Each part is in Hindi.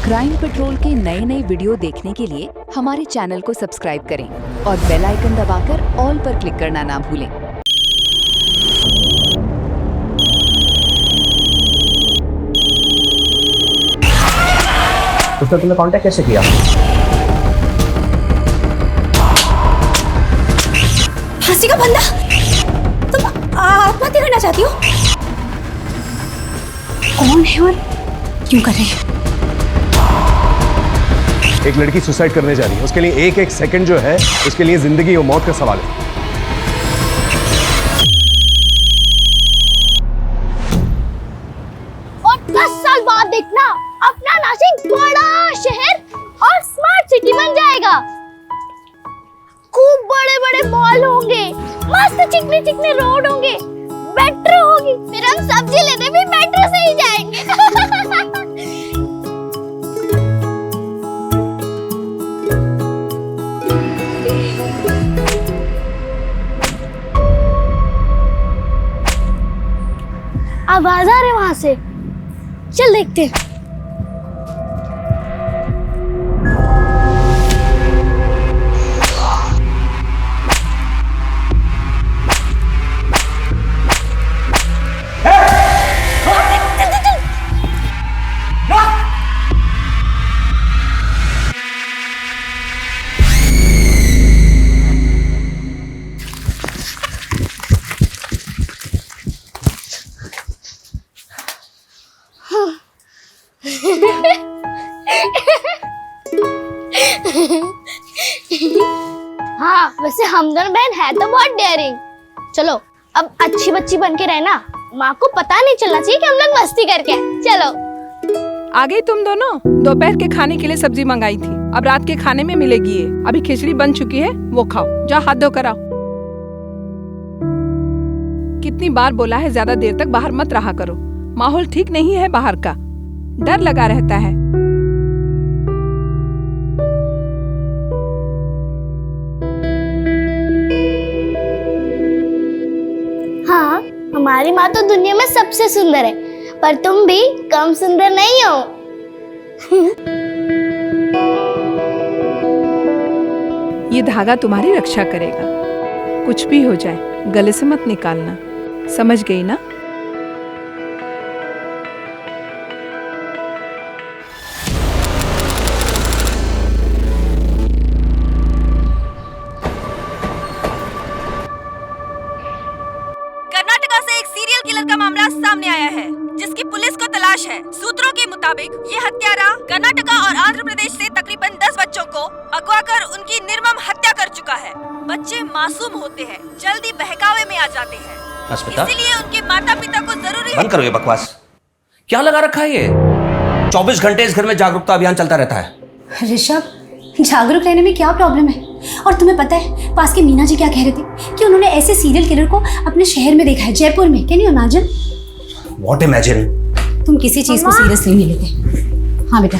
क्राइम पेट्रोल के नए नए वीडियो देखने के लिए हमारे चैनल को सब्सक्राइब करें और बेल आइकन दबाकर ऑल पर क्लिक करना ना भूलें। उसने तुम्हें कांटेक्ट कैसे किया? फांसी का बंदा, तुम आत्महत्या करना चाहती हो? कौन है और क्यों कर रहे हैं? एक लड़की सुसाइड करने जा रही है, उसके लिए एक एक सेकंड जो है उसके लिए जिंदगी और मौत का सवाल है। और 10 साल बाद देखना अपना नासिक बड़ा शहर और स्मार्ट सिटी बन जाएगा। खूब बड़े बड़े मॉल होंगे, मस्त चिकने चिकने रोड होंगे, मेट्रो होगी, फिर हम सब्जी लेने भी मेट्रो से ही जाएंगे। आवाज आ रही वहां से, चल देखते हैं। हाँ, वैसे हम दोनों बहन है तो बहुत डेयरिंग। चलो अब अच्छी बच्ची बन के रहना, माँ को पता नहीं चलना चाहिए कि हम लोग मस्ती करके आए। चलो। आ गई तुम दोनों? दोपहर के खाने के लिए सब्जी मंगाई थी, अब रात के खाने में मिलेगी ये। अभी खिचड़ी बन चुकी है, वो खाओ। जाओ हाथ धो कर आओ। कितनी बार बोला है ज्यादा देर तक बाहर मत रहा करो, माहौल ठीक नहीं है बाहर का, डर लगा रहता है। हाँ, हमारी माँ तो दुनिया में सबसे सुंदर है, पर तुम भी कम सुंदर नहीं हो। ये धागा तुम्हारी रक्षा करेगा, कुछ भी हो जाए गले से मत निकालना, समझ गई ना? कर्नाटका से एक सीरियल किलर का मामला सामने आया है, जिसकी पुलिस को तलाश है। सूत्रों के मुताबिक ये हत्यारा कर्नाटका और आंध्र प्रदेश से तकरीबन 10 बच्चों को अगवा कर उनकी निर्मम हत्या कर चुका है। बच्चे मासूम होते हैं, जल्दी बहकावे में आ जाते हैं, इसीलिए उनके माता पिता को जरूरी बंद करो ये बकवास। क्या लगा रखा है ये? 24 घंटे इस घर में जागरूकता अभियान चलता रहता है। ऋषभ, जागरूक रहने में क्या प्रॉब्लम है? और तुम्हें पता है पास के मीना जी क्या कह रहे थे कि उन्होंने ऐसे सीरियल किलर को अपने शहर में देखा है, जयपुर में। Can you imagine? What imagine? तुम किसी चीज को सीरियसली नहीं लेते। हाँ बेटा,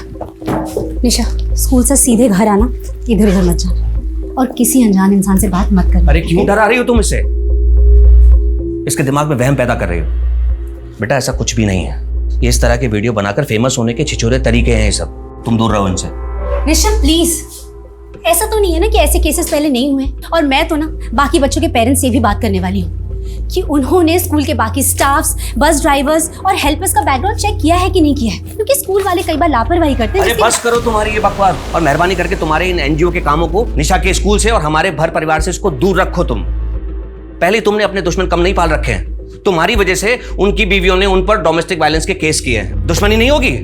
निशा स्कूल से सीधे घर आना, इधर उधर मत जाना और किसी अनजान इंसान से बात मत करना। अरे क्यों डरा रही हो तुम इससे? इसके दिमाग में वहम पैदा कर रही हो। बेटा ऐसा कुछ भी नहीं है, ये इस तरह के वीडियो बनाकर फेमस होने के छिछोरे तरीके हैं ये सब। तुम दूर रहो इनसे। ऋषभ प्लीज, ऐसा तो नहीं है ना कि ऐसे केसेस पहले नहीं हुए। और मैं तो ना बाकी बच्चों के पेरेंट्स से भी बात करने वाली हूँ कि उन्होंने स्कूल के बाकी स्टाफ्स, बस ड्राइवर्स और हेल्पर्स का बैकग्राउंड चेक किया है कि नहीं किया है, क्योंकि स्कूल वाले कई बार लापरवाही करते हैं। अरे बस करो तुम्हारी ये बकवास और मेहरबानी करके तुम्हारे इन एनजीओ के कामों को निशा के स्कूल से और हमारे भर परिवार से इसको दूर रखो। तुम पहले तुमने अपने दुश्मन कम नहीं पाल रखे हैं, तुम्हारी वजह से उनकी बीवियों ने उन पर डोमेस्टिक वायलेंस के केस किए हैं। दुश्मनी नहीं होगी?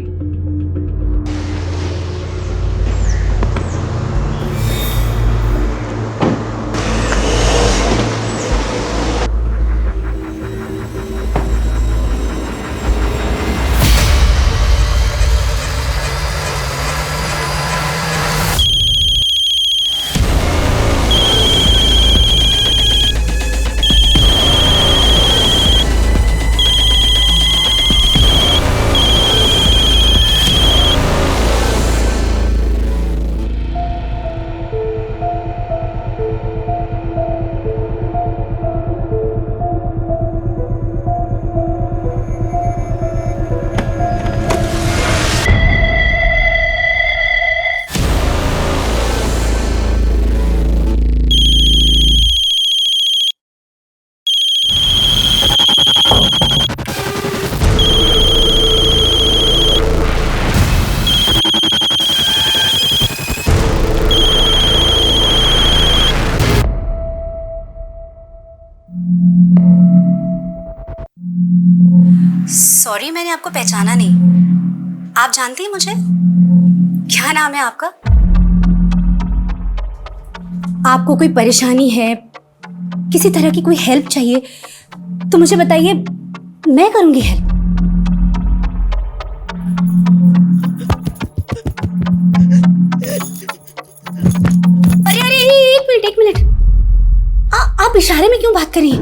सॉरी, मैंने आपको पहचाना नहीं। आप जानती हैं मुझे? क्या नाम है आपका? आपको कोई परेशानी है, किसी तरह की कोई हेल्प चाहिए तो मुझे बताइए, मैं करूंगी हेल्प। अरे अरे, एक मिनट। आप इशारे में क्यों बात कर रही हैं?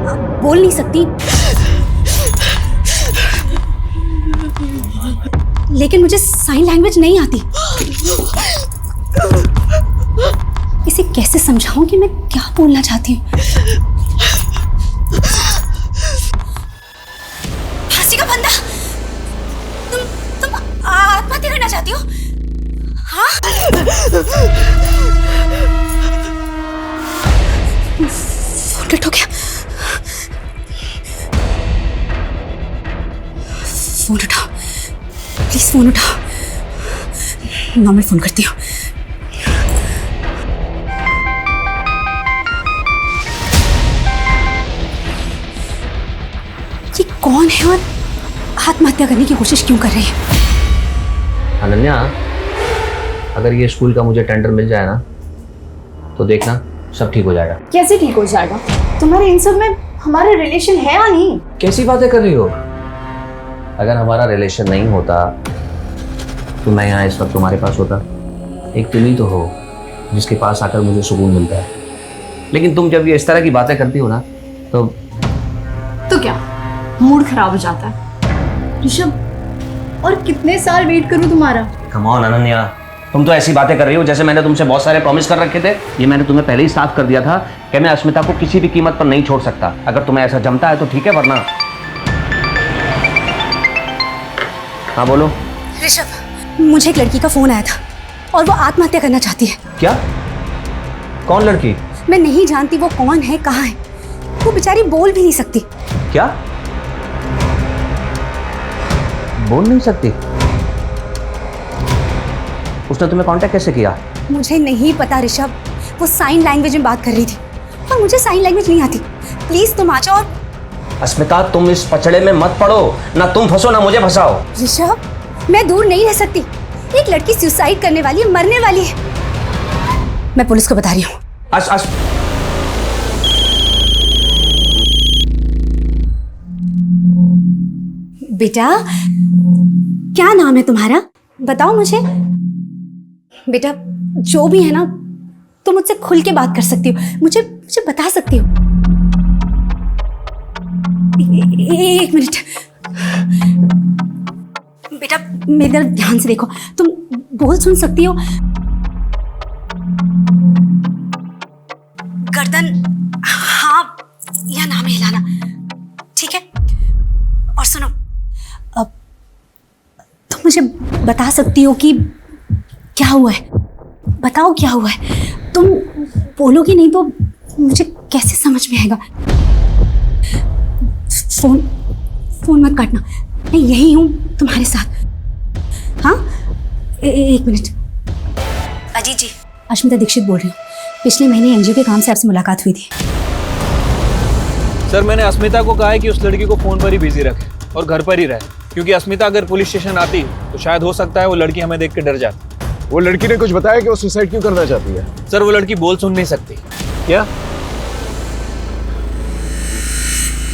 आप बोल नहीं सकती, लेकिन मुझे साइन लैंग्वेज नहीं आती। इसे कैसे समझाऊं कि मैं क्या बोलना चाहती हूँ? फांसी का फंदा, तुम आत्महत्या करना चाहती हो? हाँ? फोन कट हो गया। फोन उठाओ प्लीज, फोन उठाओ। नॉर्मल फोन करती हूँ। ये कौन है और आत्महत्या करने की कोशिश क्यों कर रही है? अनन्या, अगर ये स्कूल का मुझे टेंडर मिल जाए ना तो देखना सब ठीक हो जाएगा। कैसे ठीक हो जाएगा? तुम्हारे इन सब में हमारा रिलेशन है या नहीं? कैसी बातें कर रही हो? अगर हमारा रिलेशन नहीं होता तो मैं यहाँ इस वक्त तुम्हारे पास होता। एक तुम ही तो हो जिसके पास आकर मुझे सुकून मिलता है। लेकिन तुम जब ये इस तरह की बातें करती हो ना तो क्या मूड खराब हो जाता है? ऋषभ, और कितने साल वेट करूं तुम्हारा? कम ऑन अनन्या, तुम तो ऐसी बातें कर रही हो जैसे मैंने तुमसे बहुत सारे प्रॉमिस कर रखे थे। ये मैंने तुम्हें पहले ही साफ कर दिया था कि मैं अस्मिता को किसी भी कीमत पर नहीं छोड़ सकता। अगर तुम्हें ऐसा जमता है तो ठीक है, वरना। हाँ बोलो। ऋषभ, मुझे एक लड़की का फोन आया था और वो आत्महत्या करना चाहती है। क्या? कौन लड़की? मैं नहीं जानती वो कौन है, कहाँ है। वो बेचारी बोल भी नहीं सकती। क्या? बोल नहीं सकती? उसने तुम्हें कांटेक्ट कैसे किया? मुझे नहीं पता ऋषभ, वो साइन लैंग्वेज में बात कर रही थी और मुझे साइन लैंग्वेज नहीं आती। प्लीज तुम आ जाओ। अस्मिता, तुम इस पचड़े में मत पड़ो, ना तुम फंसो ना मुझे फंसाओ। ऋषभ, मैं दूर नहीं रह सकती। एक लड़की सुसाइड करने वाली है, मरने वाली है। मैं पुलिस को बता रही हूँ। बेटा, क्या नाम है तुम्हारा? बताओ मुझे। बेटा, जो भी है ना, तुम मुझसे खुल के बात कर सकती हो। मुझे बता सकती हो। एक मिनट बेटा, मेरी तरफ ध्यान से देखो। तुम बोल सुन सकती हो? गर्दन हाँ या ना में हिलाना, ठीक है? और सुनो, अब तुम मुझे बता सकती हो कि क्या हुआ है? बताओ क्या हुआ है। तुम बोलोगी नहीं तो मुझे कैसे समझ में आएगा? फोन मत काटना, मैं यही हूँ तुम्हारे साथ। हाँ, एक मिनट। अजीत जी, अश्मिता दीक्षित बोल रही हूँ। पिछले महीने एनजीओ के काम से आपसे मुलाकात हुई थी। सर, मैंने अस्मिता को कहा है कि उस लड़की को फोन पर ही बिजी रखे और घर पर ही रहे, क्योंकि अस्मिता अगर पुलिस स्टेशन आती तो शायद हो सकता है वो लड़की हमें देख के डर जाती। वो लड़की ने कुछ बताया कि वो सुसाइड क्यों करना चाहती है? सर, वो लड़की बोल सुन नहीं सकती। क्या?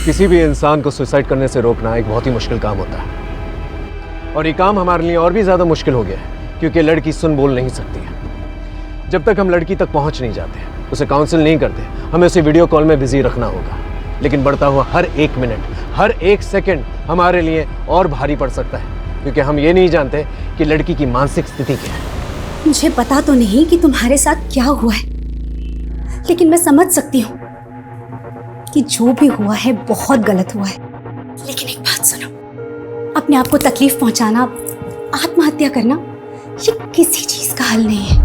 किसी भी इंसान को सुसाइड करने से रोकना एक बहुत ही मुश्किल काम होता है, और ये काम हमारे लिए और भी ज्यादा मुश्किल हो गया है क्योंकि लड़की सुन बोल नहीं सकती है। जब तक हम लड़की तक पहुंच नहीं जाते, उसे काउंसिल नहीं करते, हमें उसे वीडियो कॉल में बिजी रखना होगा। लेकिन बढ़ता हुआ हर एक मिनट, हर एक सेकंड हमारे लिए और भारी पड़ सकता है, क्योंकि हम ये नहीं जानते कि लड़की की मानसिक स्थिति क्या है। मुझे पता तो नहीं कि तुम्हारे साथ क्या हुआ है, लेकिन मैं समझ सकती हूँ कि जो भी हुआ है बहुत गलत हुआ है। लेकिन एक बात सुनो, अपने आप को तकलीफ पहुंचाना, आत्महत्या करना, ये किसी चीज का हल नहीं है।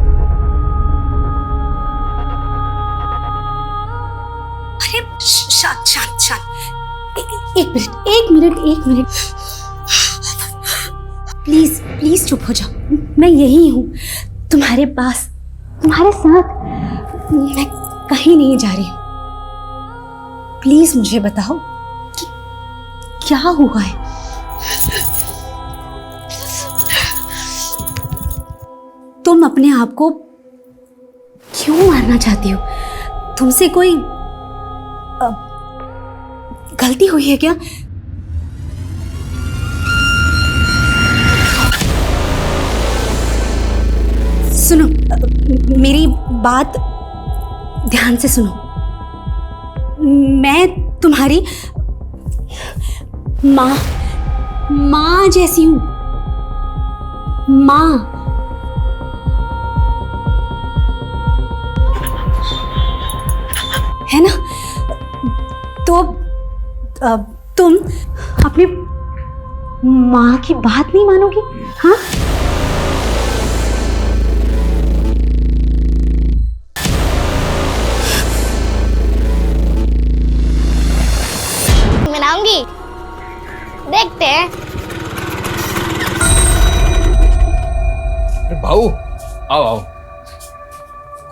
अरे शांत शांत शांत, एक मिनट प्लीज प्लीज चुप हो जाओ। मैं यही हूँ तुम्हारे पास, तुम्हारे साथ। मैं कहीं नहीं जा रही हूँ। प्लीज मुझे बताओ कि क्या हुआ है? तुम अपने आप को क्यों मारना चाहती हो? तुमसे कोई गलती हुई है क्या? सुनो, मेरी बात ध्यान से सुनो। मैं तुम्हारी माँ जैसी हूं। माँ। है ना? तो तुम अपनी माँ की बात नहीं मानोगी? हाँ? मनाऊंगी, देखते हैं। भाऊ आओ आओ।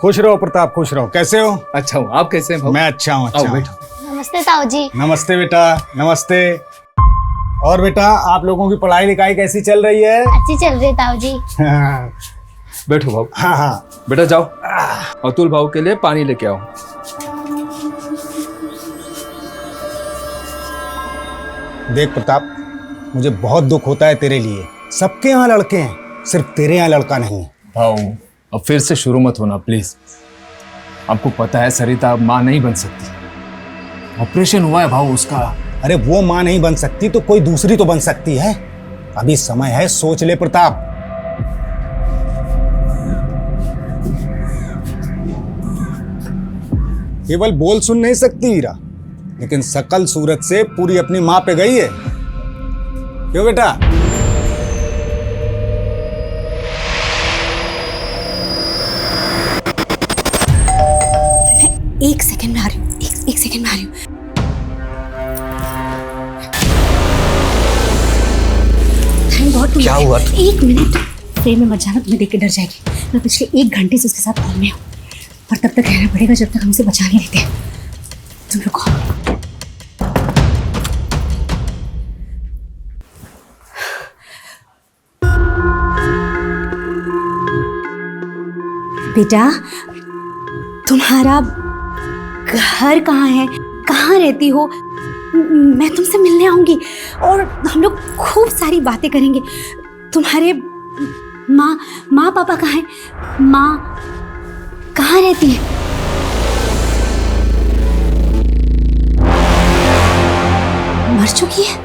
खुश रहो प्रताप, खुश रहो। कैसे हो? अच्छा हूँ, आप कैसे हैं भाऊ? मैं अच्छा हूँ। आओ बैठो। नमस्ते ताऊ जी। नमस्ते बेटा, नमस्ते। और बेटा, आप लोगों की पढ़ाई लिखाई कैसी चल रही है? अच्छी चल रही है ताऊ जी। बैठो भाऊ। हाँ हाँ। बेटा जाओ, अतुल भाऊ के लिए पानी लेके आओ। देख प्रताप, मुझे बहुत दुख होता है तेरे लिए। सबके यहाँ लड़के हैं, सिर्फ तेरे यहाँ लड़का नहीं। भाऊ अब फिर से शुरू मत होना प्लीज। आपको पता है सरिता अब माँ नहीं बन सकती। ऑपरेशन हुआ है भाऊ उसका। अरे वो माँ नहीं बन सकती तो कोई दूसरी तो बन सकती है। अभी समय है, सोच ले प्रताप। केवल बोल सुन नहीं सकती हीरा, लेकिन सकल सूरत से पूरी अपनी माँ पे गई है। क्यों बेटा? मैं एक सेकंड में आ रही हूँ। एक सेकंड में आ रही हूँ। Thank God. क्या हुआ? एक मिनट, ट्रेन में मत जाना, तुम्हें देख के डर जाएगी। मैं पिछले 1 घंटे से उसके साथ कॉल में हूँ, पर तब तक रहना पड़ेगा जब तक हम उसे बचा नहीं लेते। तुम रुको। बेटा, तुम्हारा घर कहाँ है? कहाँ रहती हो? मैं तुमसे मिलने आऊंगी और हम लोग खूब सारी बातें करेंगे। तुम्हारे माँ पापा कहाँ हैं? माँ कहाँ रहती है? मर चुकी है?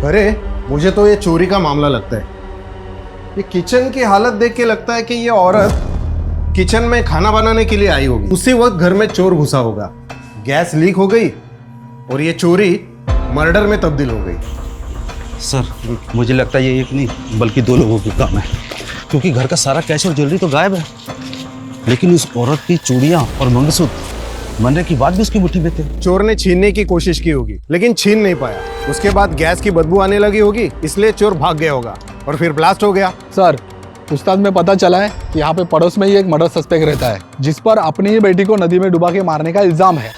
अरे मुझे तो ये चोरी का मामला लगता है। ये किचन की हालत देख के लगता है कि ये औरत किचन में खाना बनाने के लिए आई होगी। उसी वक्त घर में चोर घुसा होगा, गैस लीक हो गई और ये चोरी मर्डर में तब्दील हो गई। सर मुझे लगता है ये एक नहीं बल्कि 2 लोगों की काम है, क्योंकि घर का सारा कैश और ज्वेलरी तो गायब है, लेकिन उस औरत की चूड़ियाँ और मंगलसूत्र मरने की बात भी उसकी मुट्ठी में थे। चोर ने छीनने की कोशिश की होगी लेकिन छीन नहीं पाया। उसके बाद गैस की बदबू आने लगी होगी, इसलिए चोर भाग गया होगा और फिर ब्लास्ट हो गया। सर पूछताछ में पता चला है कि यहाँ पे पड़ोस में ही एक मर्डर सस्पेक्ट रहता है, जिस पर अपनी ही बेटी को नदी में डुबा के मारने का इल्जाम है।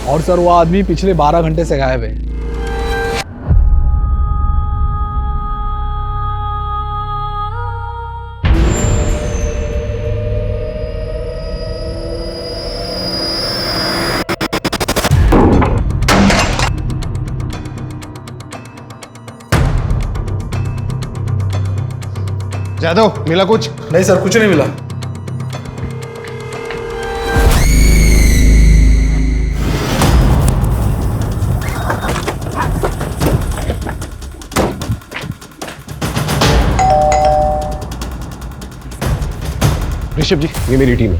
और सर वो आदमी पिछले 12 घंटे से गायब है। जादव, मिला कुछ? नहीं सर, कुछ नहीं मिला। ऋषभ जी, ये मेरी टीम है।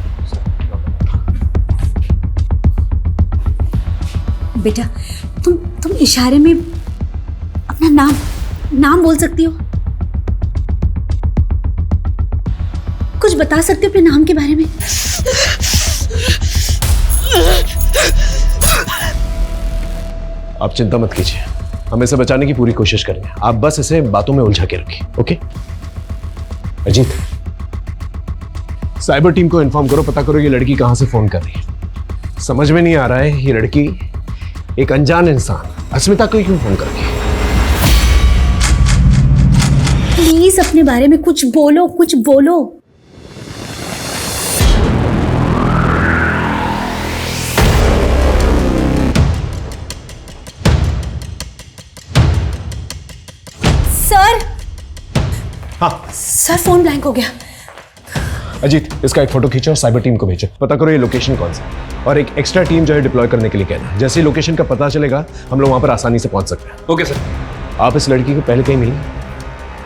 बेटा, तुम इशारे में अपना नाम नाम बोल सकती हो? कुछ बता सकते हो अपने नाम के बारे में? आप चिंता मत कीजिए, हम इसे बचाने की पूरी कोशिश करेंगे। आप बस इसे बातों में उलझा के रखिए, ओके? अजीत, साइबर टीम को इन्फॉर्म करो, पता करो ये लड़की कहां से फोन कर रही है। समझ में नहीं आ रहा है ये लड़की एक अनजान इंसान अस्मिता को क्यों फोन कर रही है। प्लीज अपने बारे में कुछ बोलो, कुछ बोलो। सर। हाँ सर, फोन ब्लैंक हो गया। अजीत, इसका एक फोटो खींचो और साइबर टीम को भेजो, पता करो ये लोकेशन कौन सा, और एक एक्स्ट्रा टीम जो है डिप्लॉय करने के लिए कहना। जैसे ही लोकेशन का पता चलेगा हम लोग वहां पर आसानी से पहुंच सकते हैं। Okay sir. आप इस लड़की को पहले कहीं मिली?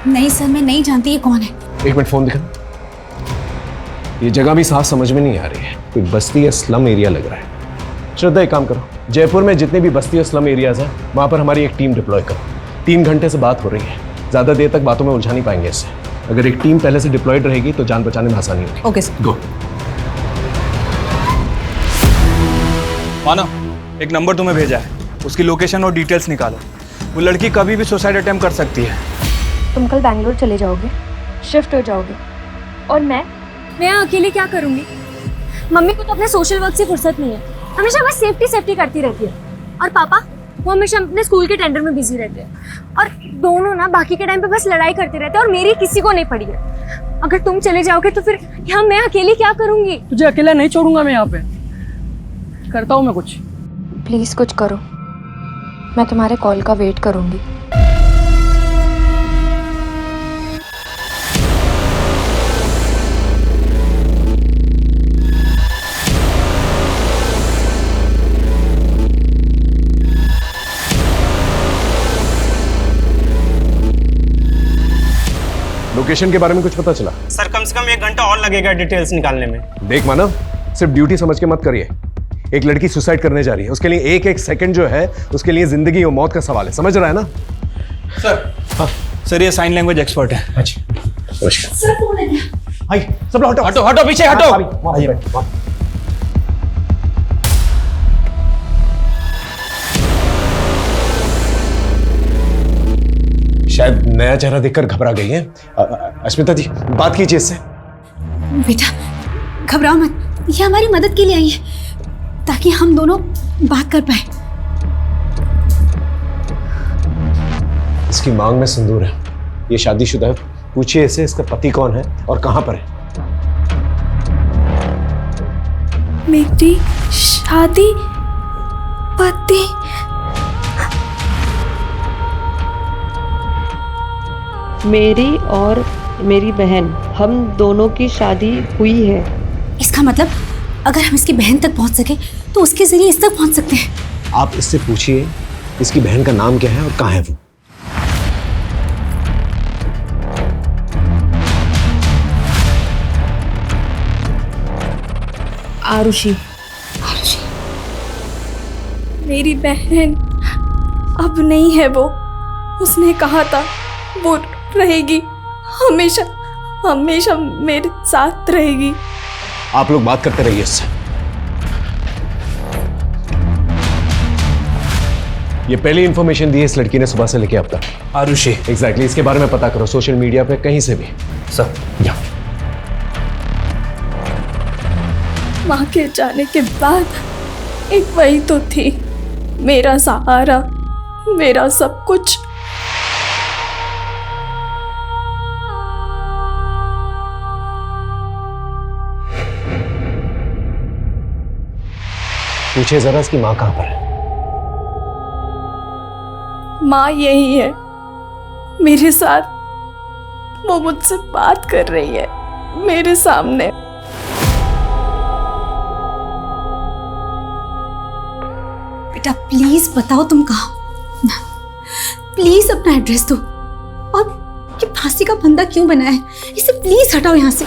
नहीं सर, मैं नहीं जानती ये कौन है। एक मिनट फोन दिखा। ये जगह भी साफ समझ में नहीं आ रही है, कोई बस्ती या स्लम एरिया लग रहा है। श्रद्धा, एक काम करो, जयपुर में जितने भी बस्ती और स्लम एरियाज हैं वहां पर हमारी एक टीम डिप्लॉय करो। 3 घंटे से बात हो रही है, ज्यादा देर तक बातों में उलझा नहीं पाएंगे इससे। अगर एक टीम पहले से डिप्लॉयड रहेगी तो जान बचाने में आसानी होगी। Okay sir. गो। मानो, एक नंबर तुम्हें भेजा है, उसकी लोकेशन और डिटेल्स निकालो। वो लड़की कभी भी सुसाइड अटेम्प्ट कर सकती है। तुम कल बैंगलोर चले जाओगे, शिफ्ट हो जाओगे, और मैं अकेले क्या करूँगी? मम्मी को तो अपने सोशल वर्क से फुर्सत नहीं है, हमेशा बस सेफ्टी करती रहती है। और पापा, वो हमेशा अपने स्कूल के टेंडर में बिजी रहते हैं, और दोनों ना बाकी के टाइम पे बस लड़ाई करते रहते हैं, और मेरी किसी को नहीं पड़ी है। अगर तुम चले जाओगे तो फिर यहाँ मैं अकेली क्या करूँगी? तुझे अकेला नहीं छोड़ूंगा मैं, यहाँ पे करता हूँ मैं कुछ। प्लीज कुछ करो, मैं तुम्हारे कॉल का वेट करूँगी। लोकेशन के बारे में कुछ पता चला? सर, कम से कम 1 घंटा और लगेगा डिटेल्स निकालने में। देख मानव, सिर्फ ड्यूटी समझ के मत करिए। एक लड़की सुसाइड करने जा रही है, उसके लिए एक सेकंड जो है उसके लिए जिंदगी और मौत का सवाल है, समझ रहा है ना? सर, हाँ सर, ये साइन लैंग्वेज एक्सपर्ट है। अच्छा, सर, फोन है। हाय, सब लोग हटो हटो हटो, पीछे हटो। आइए। शायद नया चेहरा देखकर घबरा गई है। अस्मिता जी, बात कीजिए इससे। बेटा, घबराओ मत, ये हमारी मदद के लिए आई है ताकि हम दोनों बात कर पाए। इसकी मांग में सिंदूर है, ये शादीशुदा है। पूछिए इसे इसका पति कौन है और कहां पर है। मेरी शादी पति? मेरी और मेरी बहन, हम दोनों की शादी हुई है। इसका मतलब अगर हम इसकी बहन तक पहुंच सके तो उसके जरिए इस तक पहुंच सकते हैं। आप इससे पूछिए इसकी बहन का नाम क्या है और कहां है वो। आरुषि। आरुषि, मेरी बहन अब नहीं है वो। उसने कहा था वो रहेगी, हमेशा हमेशा मेरे साथ रहेगी। आप लोग बात करते रहिए इससे। ये पहली इंफॉर्मेशन दी है इस लड़की ने सुबह से लेके अब तक। आरुषि? एग्जैक्टली, इसके बारे में पता करो सोशल मीडिया पे कहीं से भी। सर, या माँ के जाने के बाद एक वही तो थी, मेरा सहारा, मेरा सब कुछ। पूछिए जरा इसकी माँ कहां पर है। माँ यही है मेरे साथ, वो मुझसे बात कर रही है मेरे सामने। बेटा प्लीज बताओ तुम कहाँ, प्लीज अपना एड्रेस दो। और ये फांसी का फंदा क्यों बना है, इसे प्लीज हटाओ यहाँ से।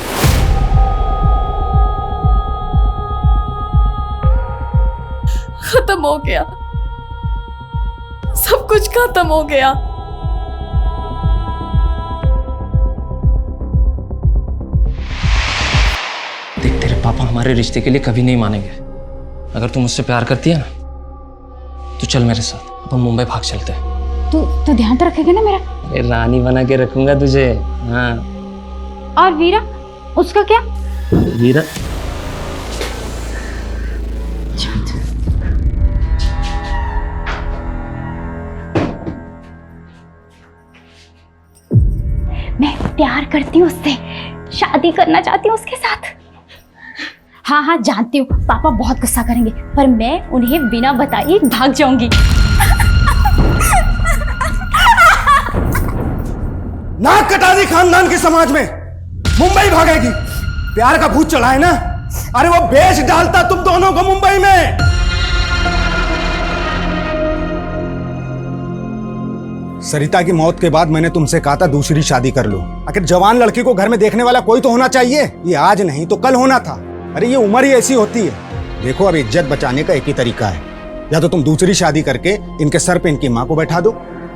खत्म हो गया, सब कुछ खत्म हो गया। हमारे रिश्ते के लिए कभी नहीं मानेंगे। अगर तुम मुझसे प्यार करती है ना तो चल मेरे साथ, अब हम मुंबई भाग चलते हैं। तो ध्यान तो रखेगा ना मेरा? अरे रानी बना के रखूंगा तुझे। हाँ। और वीरा, उसका क्या? वीरा मैं प्यार करती हूँ उससे, शादी करना चाहती हूँ उसके साथ। हाँ हाँ जानती हूँ पापा बहुत गुस्सा करेंगे, पर मैं उन्हें बिना बताए भाग जाऊंगी। नाक कटा दी खानदान के समाज में, मुंबई भागेगी। प्यार का भूत चढ़ा है ना, अरे वो बेच डालता तुम दोनों को मुंबई में। सरिता की मौत के बाद मैंने तुमसे कहा था दूसरी शादी कर लो। आखिर जवान लड़की को घर में देखने वाला कोई तो होना चाहिए। ये आज नहीं तो कल होना था। अरे ये उम्र ही ऐसी होती है। देखो अब इज्जत बचाने का एक ही तरीका है, या तो तुम दूसरी शादी करके इनके सर पे इनकी माँ को बैठा दो,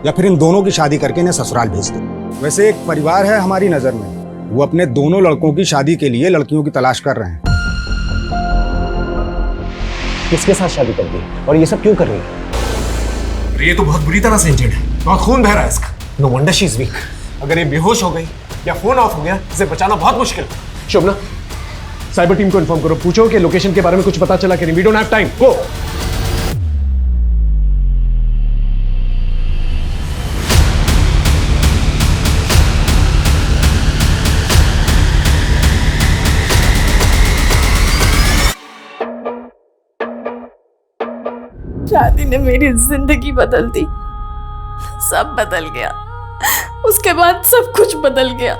या फिर इन दोनों की शादी करके इन्हें ससुराल भेज दो। वैसे एक परिवार है हमारी नजर में, वो अपने दोनों लड़कों की शादी के लिए लड़कियों की तलाश कर रहे हैं। किसके साथ शादी कर दी और ये सब क्यों कर रही है? ये तो बहुत बुरी तरह से इंजर्ड है, बहुत खून बह रहा है इसका। No wonder she is weak. अगर ये बेहोश हो गई या फोन ऑफ हो गया, इसे बचाना बहुत मुश्किल। शोभना, साइबर टीम को इन्फॉर्म करो, पूछो कि लोकेशन के बारे में कुछ पता चला कि नहीं। वी डोंट हैव टाइम, गो। शादी ने मेरी जिंदगी बदल दी, सब बदल गया। उसके बाद सब कुछ बदल गया।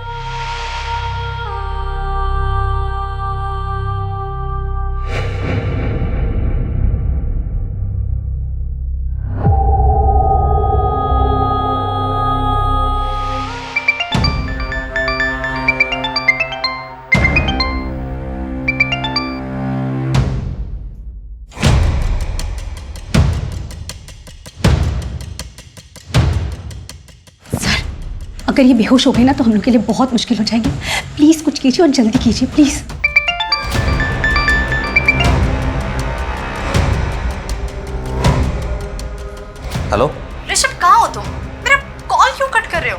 अगर ये बेहोश हो गई ना तो हम लोग के लिए बहुत मुश्किल हो जाएगी। प्लीज कुछ कीजिए और जल्दी कीजिए प्लीज। हेलो ऋषभ, कहाँ हो तुम? मेरा कॉल क्यों कट कर रहे हो?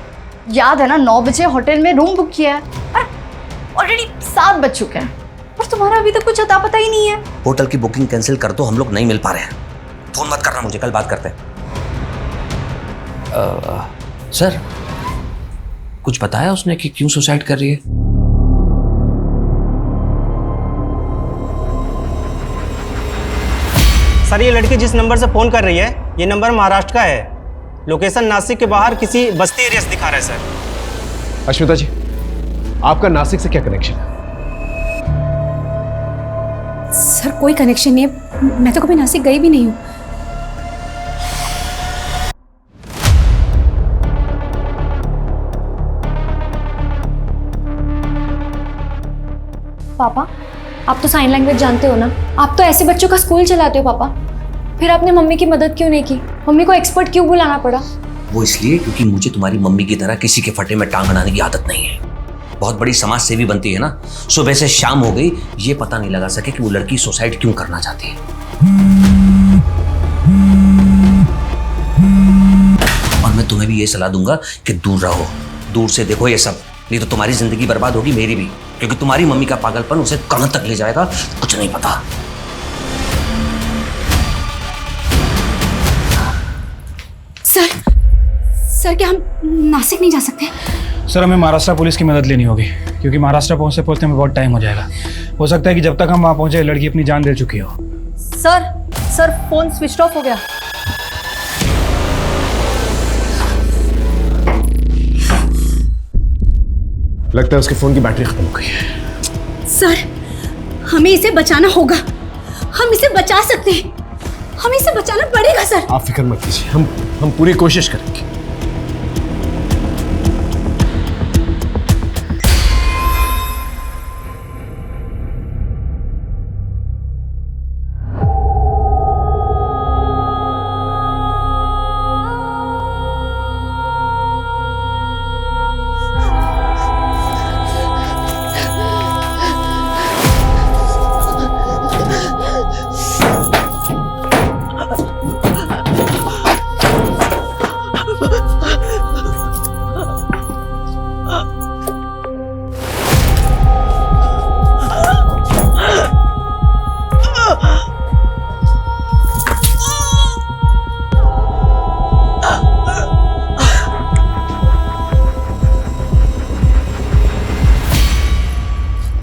याद है ना 9 बजे होटल में रूम बुक किया है, ऑलरेडी 7 बज चुके हैं और तुम्हारा अभी तक कुछ अता पता ही नहीं है। होटल की बुकिंग कैंसिल कर दो, हम लोग नहीं मिल पा रहे हैं। फोन मत करना मुझे, कल बात करते हैं। सर, कुछ बताया उसने कि क्यों सुसाइड कर रही है? सर, ये लड़की जिस नंबर से फोन कर रही है, ये नंबर महाराष्ट्र का है। लोकेशन नासिक के बाहर किसी बस्ती एरिया से दिखा रहा है सर। अश्मिता जी, आपका नासिक से क्या कनेक्शन है? सर कोई कनेक्शन नहीं है, मैं तो कभी नासिक गई भी नहीं हूँ। पापा, आप तो साइन लैंग्वेज जानते हो ना, आप तो ऐसे बच्चों का स्कूल चलाते हो पापा, फिर आपने मम्मी की मदद क्यों नहीं की? मम्मी को एक्सपर्ट क्यों बुलाना पड़ा? वो इसलिए क्योंकि मुझे तुम्हारी मम्मी की तरह किसी के फटे में टांग अड़ाने की आदत नहीं है। बहुत बड़ी समाज सेवी बनती है ना, सुबह से शाम हो गई ये पता नहीं लगा सके कि वो लड़की सुसाइड क्यों करना चाहती है। और मैं तुम्हें भी ये सलाह दूंगा कि दूर रहो, दूर से देखो ये सब, नहीं तो तुम्हारी जिंदगी बर्बाद होगी, मेरी भी, क्योंकि तुम्हारी मम्मी का पागलपन उसे कहां तक ले जाएगा कुछ नहीं पता। सर क्या हम नासिक नहीं जा सकते? सर, हमें महाराष्ट्र पुलिस की मदद लेनी होगी, क्योंकि महाराष्ट्र पहुंचते में बहुत टाइम हो जाएगा। हो सकता है कि जब तक हम वहां पहुंचे लड़की अपनी जान दे चुकी हो। सर फोन स्विच ऑफ हो गया। लगता है उसके फोन की बैटरी खत्म हो गई है। सर हमें इसे बचाना होगा, हम इसे बचा सकते हैं, हमें इसे बचाना पड़ेगा सर। आप फिक्र मत कीजिए, हम पूरी कोशिश करेंगे।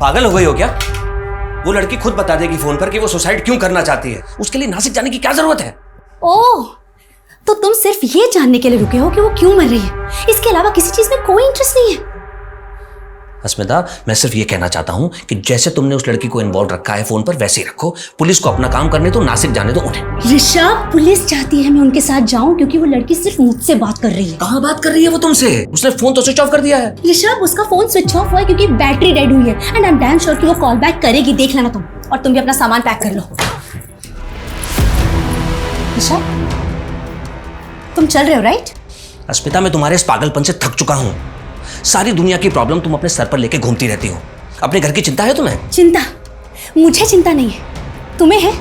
पागल हो गई हो क्या? वो लड़की खुद बता देगी फोन पर कि वो सुसाइड क्यों करना चाहती है। उसके लिए नासिक जाने की क्या जरूरत है? ओह, तो तुम सिर्फ ये जानने के लिए रुके हो कि वो क्यों मर रही है, इसके अलावा किसी चीज में कोई इंटरेस्ट नहीं है? अस्मिता, मैं सिर्फ ये कहना चाहता हूँ कि जैसे तुमने उस लड़की को इन्वॉल्व रखा है फोन पर, वैसे ही रखो। पुलिस को अपना काम करने दो, नासिक जाने दो उन्हें। ऋषभ, पुलिस चाहती है मैं उनके साथ जाऊं क्योंकि वो लड़की सिर्फ मुझसे बात कर रही है। कहाँ बात कर रही है वो तुमसे? उसने फोन तो स्विच ऑफ कर दिया है। ऋषभ, उसका फोन स्विच ऑफ हुआ है क्योंकि बैटरी डेड हुई है and I am damn sure कि वो कॉल बैक करेगी। देख लेना तुम, और तुम भी अपना सामान पैक कर लो। ऋषभ, तुम चल रहे हो राइट? अस्मिता, मैं तुम्हारे इस पागलपन से थक चुका हूँ। सारी दुनिया की प्रॉब्लम तुम अपने सर पर लेके घूमती रहती हो। अपने घर की चिंता है तुम्हें? चिंता? मुझे चिंता नहीं है, तुम्हें है।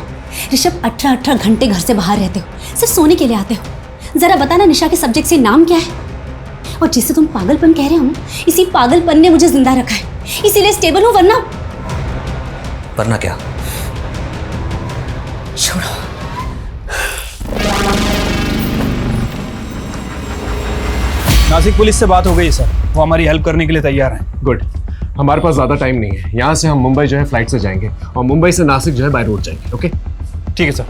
ऋषभ, 18 घंटे घर से बाहर रहते हो, सिर्फ सोने के लिए आते हो। जरा बताना निशा के सब्जेक्ट से नाम क्या है? और जिससे तुम पागलपन कह रहे हो ना, इसी पागलपन ने मुझे जिंदा रखा है, इसीलिए स्टेबल हूं। वरना क्या? छोड़ो। नासिक पुलिस से बात हो गई सर, वो हमारी हेल्प करने के लिए तैयार हैं। गुड। हमारे पास ज़्यादा टाइम नहीं है। यहाँ से हम मुंबई जो है फ्लाइट से जाएंगे और मुंबई से नासिक जो है बाय रोड जाएंगे। ओके, ठीक है सर।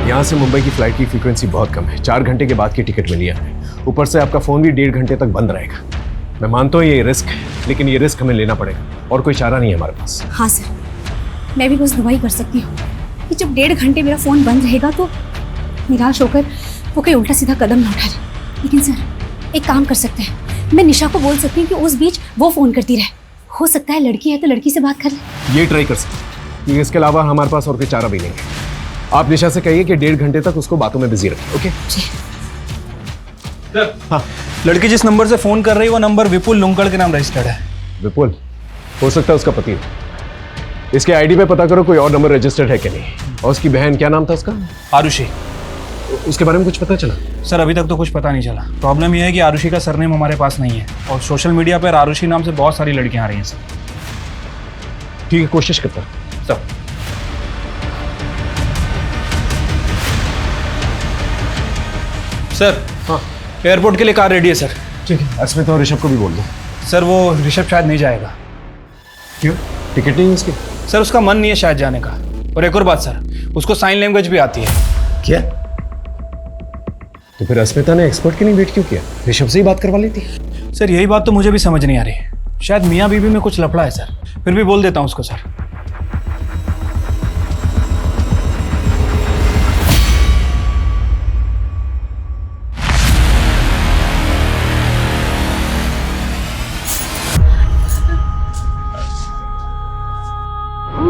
यहाँ से मुंबई की फ्लाइट की फ्रीक्वेंसी बहुत कम है। 4 घंटे के बाद की टिकट मिली है हमें। ऊपर से आपका फ़ोन भी 1.5 घंटे तक बंद रहेगा। मैं मानता हूँ ये रिस्क है, लेकिन ये रिस्क हमें लेना पड़ेगा और कोई चारा नहीं है हमारे पास। हाँ सर, मैं भी बस दुआ ही कर सकती हूँ कि जब 1.5 घंटे मेरा फ़ोन बंद रहेगा तो निराश होकर वो कोई उल्टा सीधा कदम ना उठा ले। लेकिन सर, एक काम कर सकते हैं, मैं निशा को बोल सकती हूँ कि उस बीच वो फ़ोन करती रहे। हो सकता है लड़की है तो लड़की से बात कर ले। ये ट्राई कर सकते हैं। इसके अलावा हमारे पास और कोई चारा भी नहीं है। आप निशा से कहिए कि 1.5 घंटे तक उसको बातों में बिजी रखें। ओके? हाँ, लड़की जिस नंबर से फोन कर रही है वो नंबर विपुल लुंकड़ के नाम रजिस्टर्ड है। विपुल? हो सकता है उसका पति। इसके आईडी पे पता करो कोई और नंबर रजिस्टर्ड है कि नहीं। और उसकी बहन, क्या नाम था उसका? आरुषि। उसके बारे में कुछ पता चला? सर, अभी तक तो कुछ पता नहीं चला। प्रॉब्लम यह है कि आरुषि का सरनेम हमारे पास नहीं है और सोशल मीडिया पर आरुषि नाम से बहुत सारी लड़कियां आ रही हैं सर। ठीक है, कोशिश करता हूं। सर, सर, हाँ, एयरपोर्ट के लिए कार रेडी है सर। ठीक है, अस्मिता और ऋषभ को भी बोल दो। सर, वो ऋषभ शायद नहीं जाएगा। क्यों? टिकट नहीं है उसकी? सर, उसका मन नहीं है शायद जाने का। और एक और बात सर, उसको साइन लैंग्वेज भी आती है। क्या? तो फिर अस्मिता ने एक्सपर्ट के लिए वेट क्यों किया? ऋषभ से ही बात करवा लेती। सर, यही बात तो मुझे भी समझ नहीं आ रही। शायद मियाँ बीवी में कुछ लफड़ा है सर। फिर भी बोल देता हूँ उसको सर।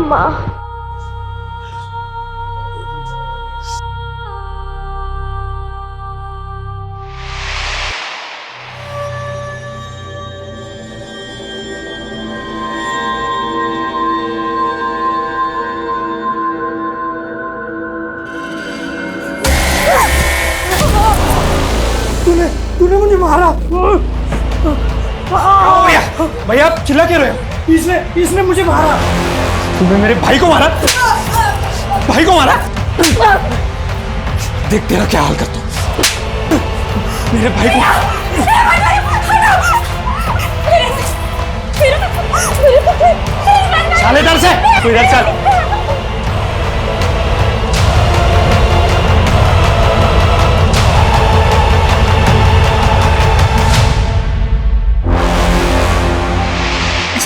माँ, तूने मुझे मारा। भैया, भैया आप चिल्ला क्यों रहे हो? इसने मुझे मारा। तूने मेरे भाई को मारा? भाई को मारा? देख तेरा क्या हाल करता हूं। मेरे भाई को चल इधर से, तू इधर चल।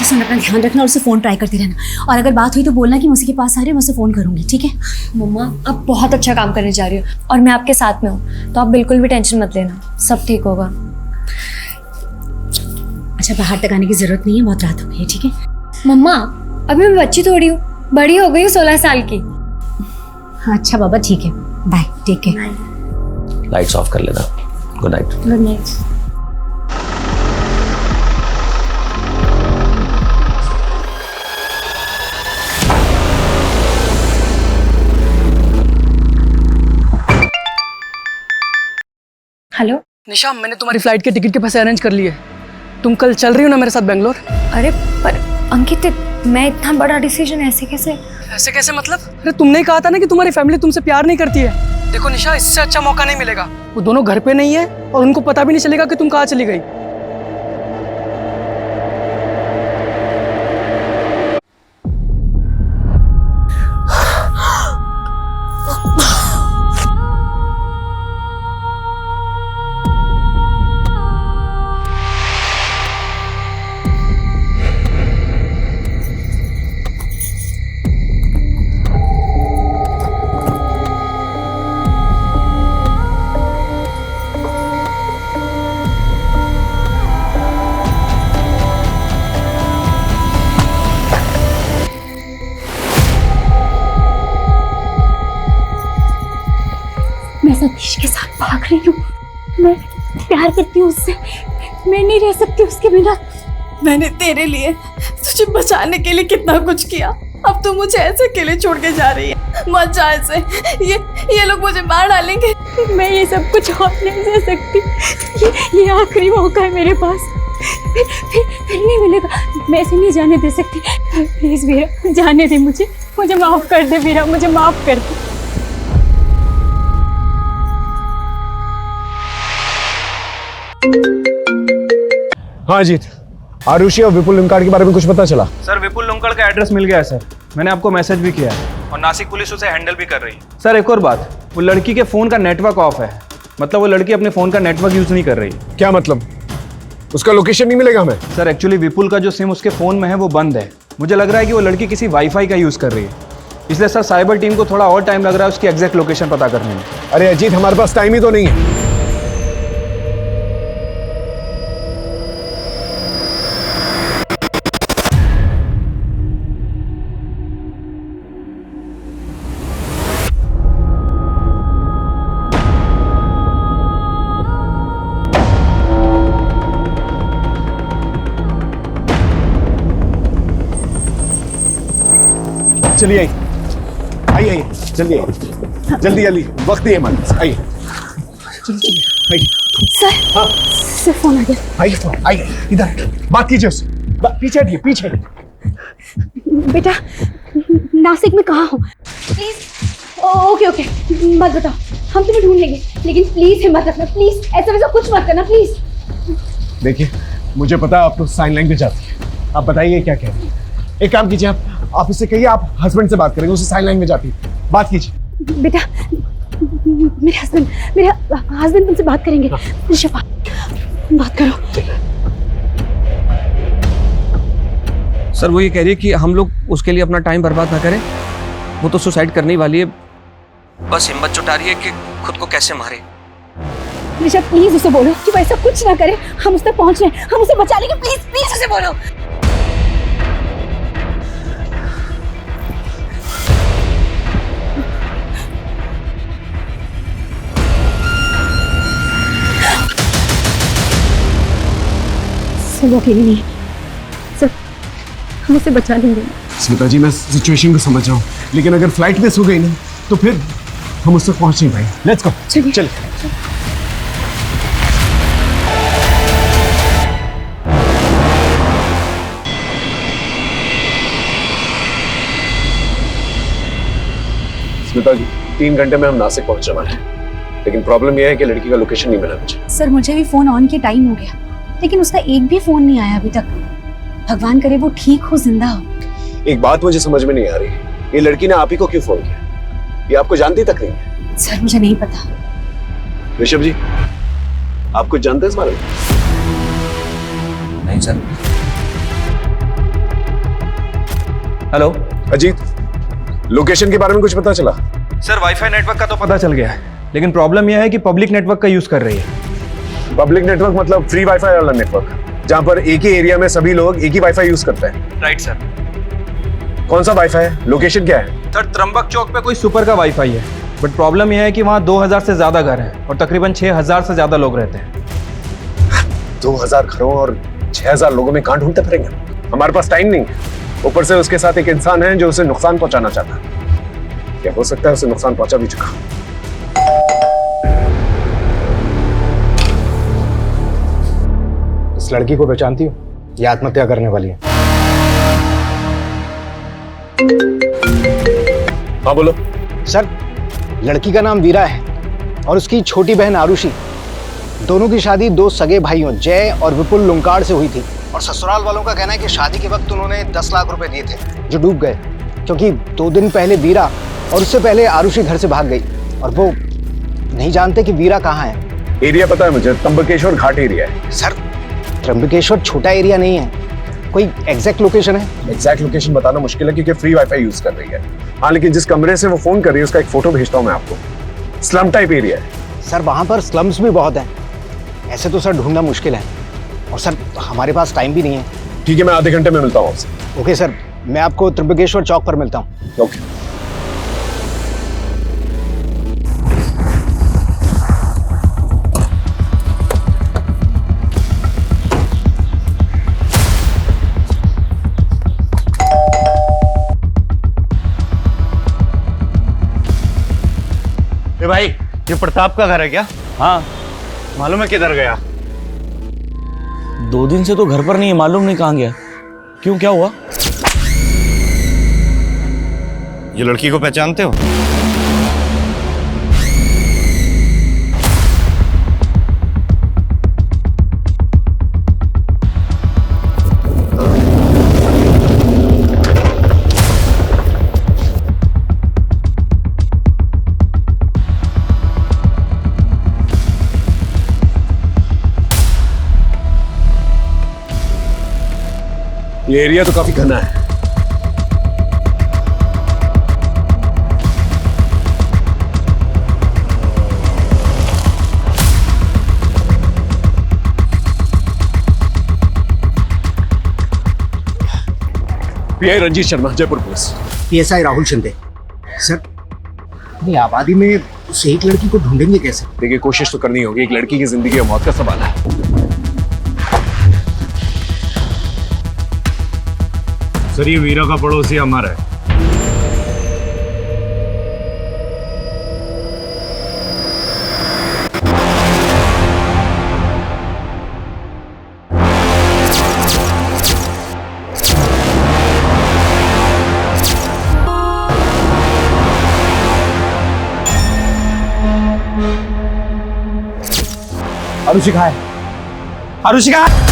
सुन, अपना ध्यान रखना और उसे फ़ोन ट्राई करती रहना। और अगर बात हुई तो बोलना कि मैं उसी के पास आ रही हूँ, मैं उसे फ़ोन करूँगी। ठीक है? मम्मा, आप बहुत अच्छा काम करने जा रही हो और मैं आपके साथ में हूँ, तो आप बिल्कुल भी टेंशन मत लेना, सब ठीक होगा। अच्छा, बाहर तक आने की ज़रूरत नहीं है, बहुत रात हो गई है। ठीक है? मम्मा, अभी मैं बच्ची थोड़ी हूँ, बड़ी हो गई हूँ 16 साल की। अच्छा बाबा, ठीक है, bye, take care. Lights off कर लेना। Good night. Good night. Hello Nisha, मैंने तुम्हारी फ्लाइट के टिकट के पैसे अरेंज कर लिए। तुम कल चल रही हो ना मेरे साथ बेंगलोर? अरे पर अंकित, मैं इतना बड़ा डिसीजन ऐसे कैसे मतलब? अरे तुमने ही कहा था ना कि तुम्हारी फैमिली तुमसे प्यार नहीं करती है। देखो निशा, इससे अच्छा मौका नहीं मिलेगा। वो दोनों घर पे नहीं है और उनको पता भी नहीं चलेगा कि तुम कहाँ चली गई। मैं सतीश के साथ भाग रही हूँ। मैं प्यार करती हूँ उससे। मैं नहीं रह सकती उसके बिना। मैंने तेरे लिए, तुझे बचाने के लिए कितना कुछ किया। अब तू मुझे ऐसे अकेले छोड़ के जा रही है। मत जा ऐसे। ये लोग मुझे मार डालेंगे। मैं ये सब कुछ और नहीं सह सकती। ये आखिरी मौका है मेरे पास। फिर नहीं मिलेगा। मैं इसे नहीं जाने दे सकती। प्लीज वीरा, जाने दे मुझे माफ कर दे वीरा, मुझे माफ कर दे। हाँ अजीत, आरुषि और विपुल लिंकाड़ के बारे में कुछ पता चला? सर विपुल लुंकड़ का एड्रेस मिल गया है सर। मैंने आपको मैसेज भी किया है और नासिक पुलिस उसे हैंडल भी कर रही है। सर एक और बात, वो लड़की के फोन का नेटवर्क ऑफ है। मतलब वो लड़की अपने फोन का नेटवर्क यूज नहीं कर रही। क्या मतलब? उसका लोकेशन नहीं मिलेगा हमें? सर एक्चुअली विपुल का जो सिम उसके फोन में है वो बंद है। मुझे लग रहा है कि वो लड़की किसी वाईफाई का यूज कर रही है, इसलिए सर साइबर टीम को थोड़ा और टाइम लग रहा है उसकी एग्जैक्ट लोकेशन पता करने में। अरे अजीत, हमारे पास टाइम ही तो नहीं है। चलिए आइए, आइए जल्दी आइए, जल्दी जल्दी, वक्त नहीं है हमारे पास। आइए आइए। सर, हाँ सर फोन आ गया। आइए फोन, आइए इधर बात कीजिए उससे। पीछे हटिए, पीछे। बेटा नासिक में कहाँ हो? प्लीज। ओके ओके, मत बताओ, हम तुम्हें ढूंढ लेंगे, लेकिन प्लीज हिम्मत रखना। प्लीज ऐसा वैसा कुछ मत करना प्लीज। देखिए मुझे पता है आप तो साइन लैंग्वेज आती है, आप बताइए क्या कह रही है। एक काम कीजिए, आप उससे कहिए आप हस्बैंड से बात करेंगे, उसे साइन लैंग्वेज आती है, बात कीजिए। बेटा मेरे हस्बैंड तुमसे बात करेंगे। निशा बात करो। सर वो ये कह रही है कि हम लोग उसके लिए अपना टाइम बर्बाद ना करें। वो तो सुसाइड करने ही वाली है, बस हिम्मत जुटा रही है कि खुद को कैसे मारे। निशा प्लीज उसे बोलो कि वो ऐसा कुछ ना करे। हम उस तक पहुंच रहे हैं, हम उसे बचा लेंगे। प्लीज प्लीज उसे बोलो। वो अकेली नहीं है सर, हम उसे बचा लेंगे। स्मिता जी मैं सिचुएशन को समझ रहा हूँ, लेकिन अगर फ्लाइट मिस हो गई ना तो फिर हम उस तक पहुंच नहीं पाएंगे। लेट्स गो, चलिए। स्मिता जी 3 घंटे में हम नासिक पहुंचने वाले हैं, लेकिन प्रॉब्लम यह है कि लड़की का लोकेशन नहीं मिला मुझे। सर मुझे भी फोन ऑन के टाइम हो गया, लेकिन उसका एक भी फोन नहीं आया अभी तक। भगवान करे वो ठीक हो, जिंदा हो। एक बात मुझे समझ में नहीं आ रही, ये लड़की ने आप ही को क्यों फोन किया? ये आपको जानती तक नहीं है। सर मुझे नहीं पता। ऋषभ जी आप कुछ जानते हैं इस बारे में? नहीं सर। हेलो अजीत, लोकेशन के बारे में कुछ पता चला? सर वाईफाई नेटवर्क का तो पता चल गया है, लेकिन प्रॉब्लम यह है कि पब्लिक नेटवर्क का यूज कर रही है। पब्लिक नेटवर्क मतलब फ्री वाईफाई वाला नेटवर्क, जहां पर एक ही एरिया में सभी लोग एक ही वाईफाई यूज करते हैं। Right sir. कौन सा वाईफाई है? लोकेशन क्या है? सर त्र्यंबक चौक पे कोई सुपर का वाईफाई है, बट प्रॉब्लम यह है कि वहाँ 2000 से ज्यादा घर हैं और तकरीबन 6000 से ज्यादा लोग रहते हैं। 2000 घरों और 6000 लोगों में कहां ढूंढते फिरेंगे? हमारे पास टाइम नहीं है, ऊपर से उसके साथ एक इंसान है जो उसे नुकसान पहुंचाना चाहता है। क्या हो सकता है उसे नुकसान पहुंचा भी चुका। इस लड़की को पहचानती हो? ये आत्महत्या करने वाली है। हाँ बोलो। सर, लड़की का नाम वीरा है और उसकी छोटी बहन आरुषि। दोनों की शादी दो सगे भाइयों जय और विपुल लुंकाड़ से हुई थी और ससुराल वालों का कहना है कि शादी के वक्त उन्होंने 10 लाख रुपए दिए थे जो डूब गए, क्योंकि 2 दिन पहले वीरा और उससे पहले आरुषि घर से भाग गई और वो नहीं जानते कि वीरा कहाँ है। एरिया पता है मुझे, त्र्यंबकेश्वर घाट एरिया है। सर, त्र्यंबकेश्वर छोटा एरिया नहीं है, कोई एग्जैक्ट लोकेशन है? एग्जैक्ट लोकेशन बताना मुश्किल है क्योंकि फ्री वाईफाई यूज कर रही है। हाँ, लेकिन जिस कमरे से वो फोन कर रही है उसका एक फोटो भेजता हूँ मैं आपको। स्लम टाइप एरिया है। सर, वहां पर स्लम्स भी बहुत हैं। ऐसे तो सर ढूंढना मुश्किल है और सर हमारे पास टाइम भी नहीं है। ठीक है, मैं आधे घंटे में मिलता हूँ आपसे। ओके सर, मैं आपको त्र्यंबकेश्वर चौक पर मिलता हूँ। ओके। भाई, ये प्रताप का घर है क्या? हाँ। मालूम है किधर गया? 2 दिन से तो घर पर नहीं है, मालूम नहीं कहाँ गया। क्यों, क्या हुआ? ये लड़की को पहचानते हो? ये एरिया तो काफी घना है। PI Ranjit Sharma, Jaipur police. PSI Rahul Shinde. Sir, अपनी आबादी में उस एक लड़की को ढूंढेंगे कैसे? देखिए, कोशिश तो करनी होगी। एक लड़की की जिंदगी और मौत का सवाल है। सर, ये वीरा का पड़ोसी हमारा है। आरुषि कहाँ है? आरुषि कहाँ है?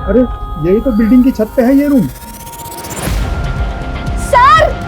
अरे यही तो बिल्डिंग की छत पे है ये रूम। सर,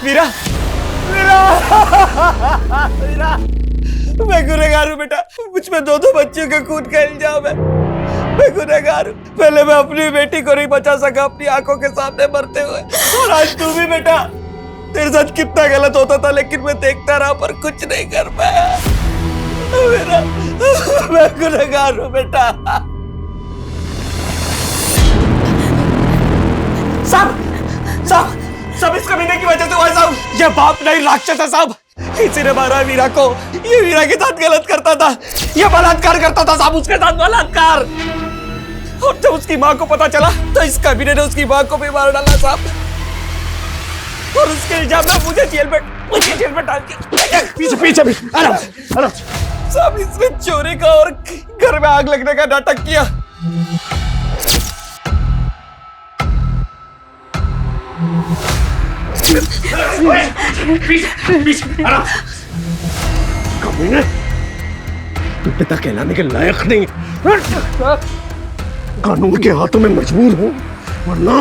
वीरा, वीरा, वीरा, मैं गुनहगार हूँ बेटा। मुझ में 2 बच्चियों के खून का इल्जाम है। मैं गुनहगार हूँ। पहले मैं अपनी बेटी को नहीं बचा सका अपनी आंखों के सामने मरते हुए, और आज तू भी बेटा। तेरे साथ कितना गलत होता था लेकिन मैं देखता रहा पर कुछ नहीं कर पाया। मेरा मैं गुनहगार हूँ बेटा। साहब, साहब, सब इस कमीने की वजह से हुआ साहब। ये बाप नहीं राक्षस है साहब। इसी ने मारा वीरा को। ये वीरा के साथ गलत करता था, ये बलात्कार करता था साहब, उसके साथ बलात्कार। और जब उसकी माँ को पता चला तो इस कमीने ने उसकी माँ को भी मार डाला साहब। और उसके इल्जाम में मुझे जेल में डाल के पीछे पीछे भी आराम आराम। साहब, इसने चोरी का और घर में आग लगने का नाटक किया। कमीने, तू पिता कहलाने के लायक नहीं। कानून के हाथों में मजबूर हूं, वरना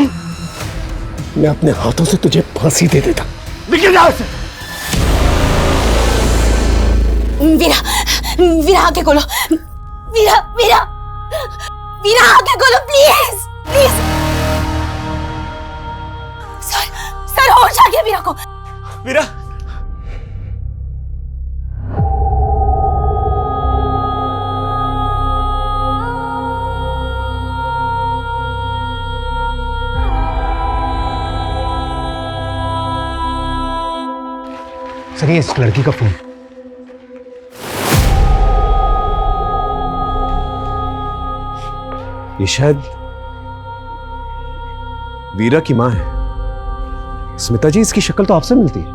मैं अपने हाथों से तुझे फांसी दे देता। निकल जा से। वीरा, वीरा आके खोलो। वीरा, वीरा, वीरा आके खोलो प्लीज, प्लीज। सर होश आ गया वीरा को। वीरा, सर ये इस लड़की का फोन। ये शायद वीरा की मां है। स्मिता जी, इसकी शक्ल तो आपसे मिलती है।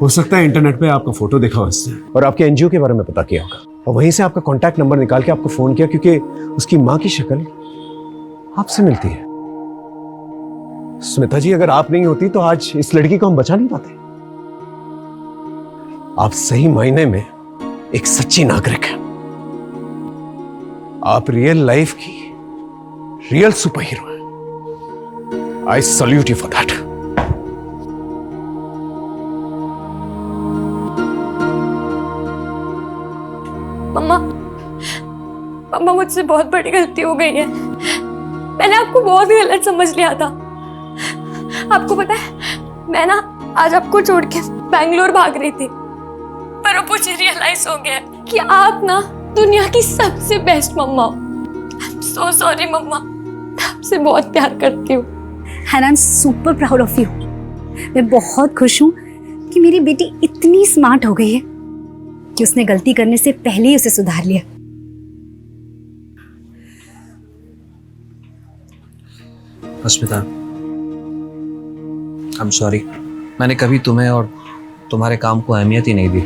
हो सकता है इंटरनेट पे आपका फोटो देखा हो इसने और आपके एनजीओ के बारे में पता किया होगा और वहीं से आपका कांटेक्ट नंबर निकाल के आपको फोन किया क्योंकि उसकी मां की शक्ल आपसे मिलती है। स्मिता जी, अगर आप नहीं होती तो आज इस लड़की को हम बचा नहीं पाते। आप सही मायने में एक सच्ची नागरिक हैं। आप रियल लाइफ की रियल सुपर हीरो हैं। I salute you for that. Mamma, mamma मुझसे बहुत बड़ी गलती हो गई है। मैंने आपको बहुत गलत समझ लिया था। आपको पता है, मैं ना आज आपको छोड़ के बैंगलोर भाग रही थी, पर अब मुझे रियलाइज हो गया कि आप ना दुनिया की सबसे बेस्ट मम्मा हो। सो सॉरी मम्मा, आपसे बहुत प्यार करती हूँ। And I am super proud of you. मैं बहुत खुश हूँ कि मेरी बेटी इतनी स्मार्ट हो गई है कि उसने गलती करने से पहले ही उसे सुधार लिया। अस्मिता, आई एम सॉरी। मैंने कभी तुम्हें और तुम्हारे काम को अहमियत ही नहीं दी।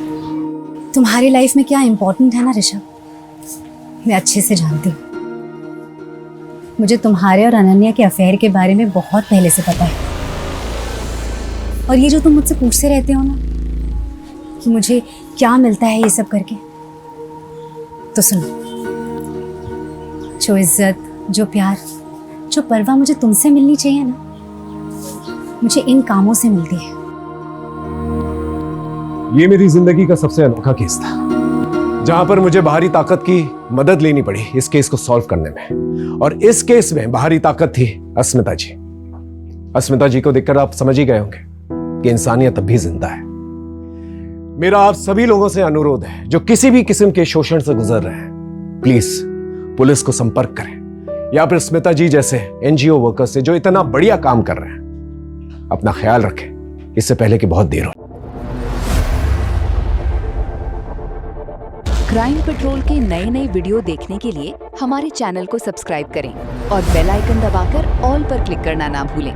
तुम्हारी लाइफ में क्या इंपॉर्टेंट है ना ऋषभ, मैं अच्छे से जानती हूँ। मुझे तुम्हारे और अनन्या के अफेयर के बारे में बहुत पहले से पता है। और ये जो तुम मुझसे पूछते रहते हो ना कि मुझे क्या मिलता है ये सब करके, तो सुनो, जो इज्जत, जो प्यार, जो परवाह मुझे तुमसे मिलनी चाहिए ना, मुझे इन कामों से मिलती है। ये मेरी जिंदगी का सबसे अनोखा केस था, जहां पर मुझे बाहरी ताकत की मदद लेनी पड़ी इस केस को सॉल्व करने में। और इस केस में बाहरी ताकत थी अस्मिता जी। अस्मिता जी को देखकर आप समझ ही गए होंगे कि इंसानियत अब भी जिंदा है। मेरा आप सभी लोगों से अनुरोध है जो किसी भी किस्म के शोषण से गुजर रहे हैं, प्लीज पुलिस को संपर्क करें या फिर स्मिता जी जैसे एनजीओ वर्कर से जो इतना बढ़िया काम कर रहे हैं। अपना ख्याल रखें इससे पहले कि बहुत देर हो। क्राइम पेट्रोल के नए वीडियो देखने के लिए हमारे चैनल को सब्सक्राइब करें और बेल आइकन दबाकर ऑल पर क्लिक करना ना भूलें।